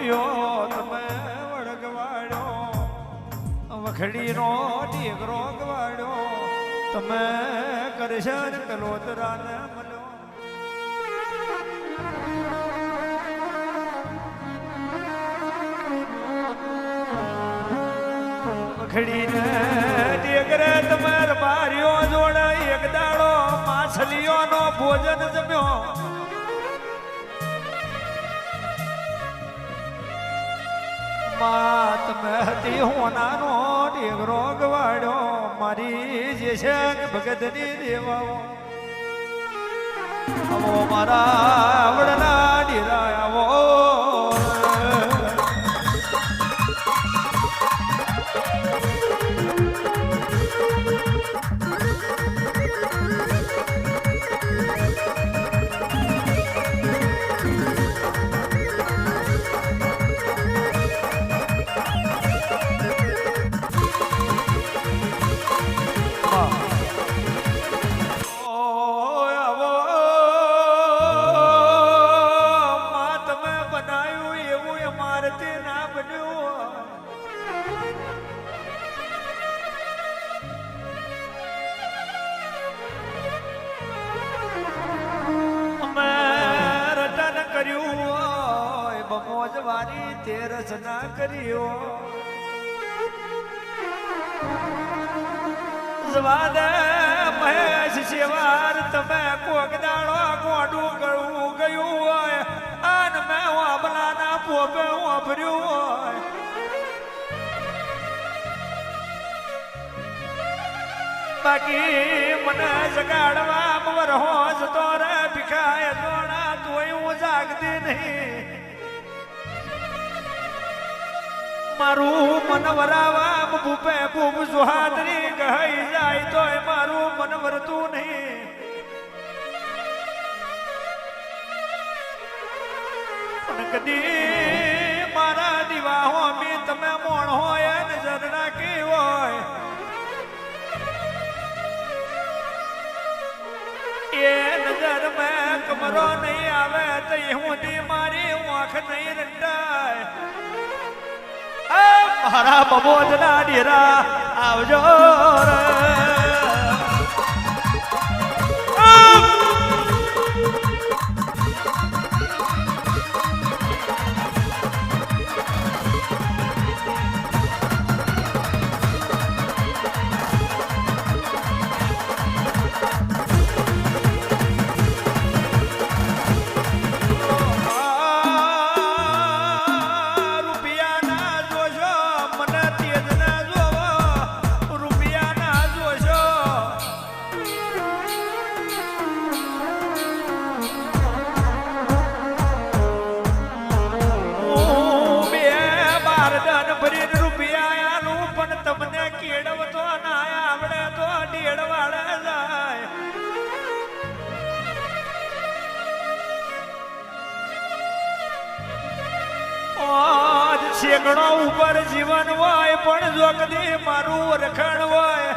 બાવળિયો તમે વળગવાડ્યો વખડીનો ઢીગરો ગવાડ્યો તમે કરશન કલોતરાને મળ્યો વખડીને ઢીગરે તમાર બારીઓ જોડે એક દાડો માછલીઓનો ભોજન જમ્યો તમે હતી હોનાનો ઢેગરો ગવાડ્યો મારી જે છે ભગતની દેવાઓ આવો મારા વડના ડેરા આવો મોજવારી તે રચના કર્યો જવાદ મહેશ શિવાર તમે કોક દાડો ગોડું ગળવું ગયું હોય અને મેં વાબલાના પોપે વાપર્યું હોય બાકી મને જગાડવા વરહો જતો રે ભીખાય જોડા તોય હું જાગતી નહીં મારું મન વરાવા ભૂપે ભૂપ સુહાદરી કહી જાય તો મારું મન વરતું નહીં પણ કદી મારા દીવાહો મી તમે મોણ હોય નજર નાખી હોય એ નજર મેં કમરો નહીં આવે તો હું મારી આંખ નહીં રંડાય મારા બબોજના ડેરા આવજો શેકડો ઉપર જીવન હોય પણ જો કદી મારું રખણ હોય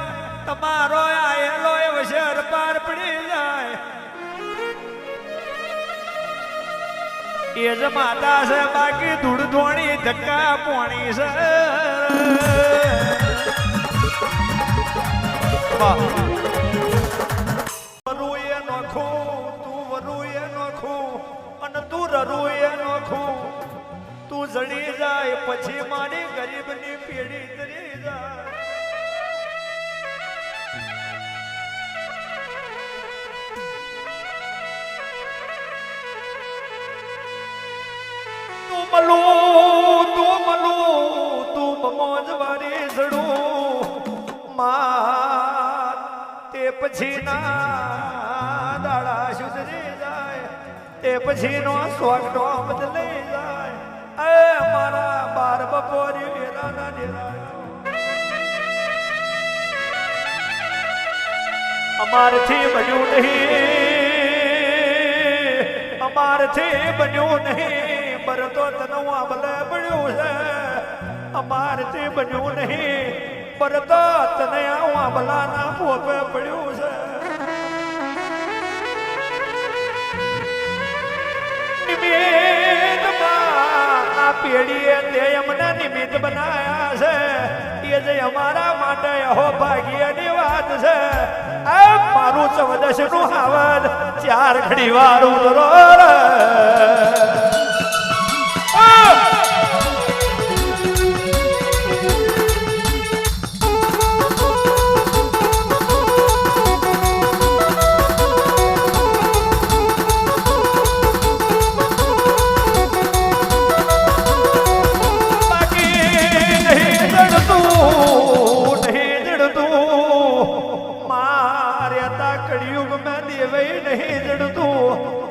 તમારો આયેલો વશર પાર પડી જાય એ જ માતા છે બાકી ધૂળ ધોણી ધક્કા પોણી છે વરુએ નોખું તું વરુએ નોખું અને તું રરુએ નોખું તું જડી જાય પછી મારી ગરીબની પેઢી તરી જાય તું મલું તું મોજવારી જડું માં તે પછી ના દાડા સુધરી જાય તે પછી નો સ્વાગતો બદલાઈ જાય મારા બાર બપોરી વેરાના ડેરા અમારથી બન્યું નહીં અમારથી બન્યું નહીં બરતો તનવા ભલે બન્યું છે અમારથી બન્યું નહીં બરતો તને આવા ભલાના પોપે પડ્યું છે પેઢીએ તે અમને નિમિત્ત બનાયા છે એ જે અમારા માટે અહો ભાગ્યની વાત છે આ મારું 14 નું હાવન 4 ઘડી વાર ઉતરો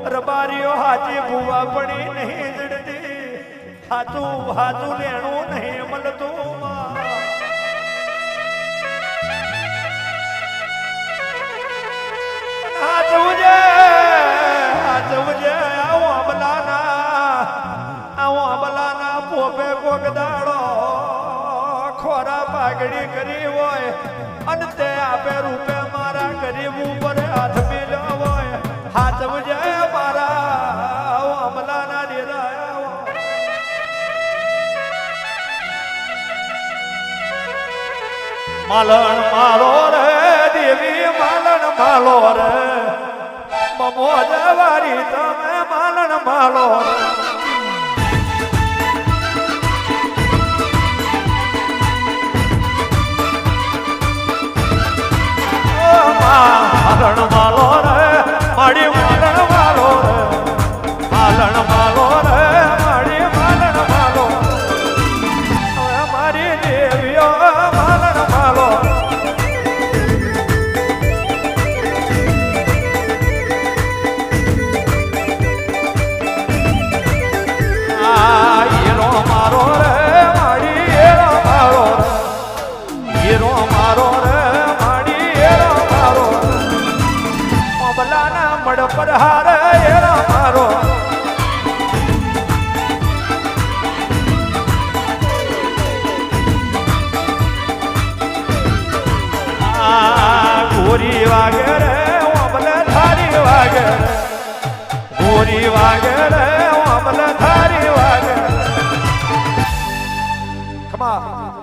રબારીઓ હાથી ભૂવા પડી નહીં જડતી હાથું હાથું લેણું નહીં મળતું હાથું જે આવો અબલાના પોપે કોક દાડો ખોરા પાઘડી કરી હોય અને તે આપે રૂપે મારા ગરીબ ઉપર હાથ મેલ્યો હોય હાથવ જય મારા અમલાના ડેરા માલણ માલો રે દેવી માલણ માલો રે મમો જવારી તમે માલણ માલો રે માલણ માલો રે મારી માલણ માલો રે માલણ માલો રે મારી માલણ માલો મારી દેવીઓ માલણ માલો હીરો મારો રે મારી હીરો મારો રે હીરો મારો રે મારી હીરો મારો બલાના મડ પર હારે એરા મારો ગોરી વાગે રે અમલે થારી વાગે ગોરી વાગે રે અમલે થારી વાગે કમા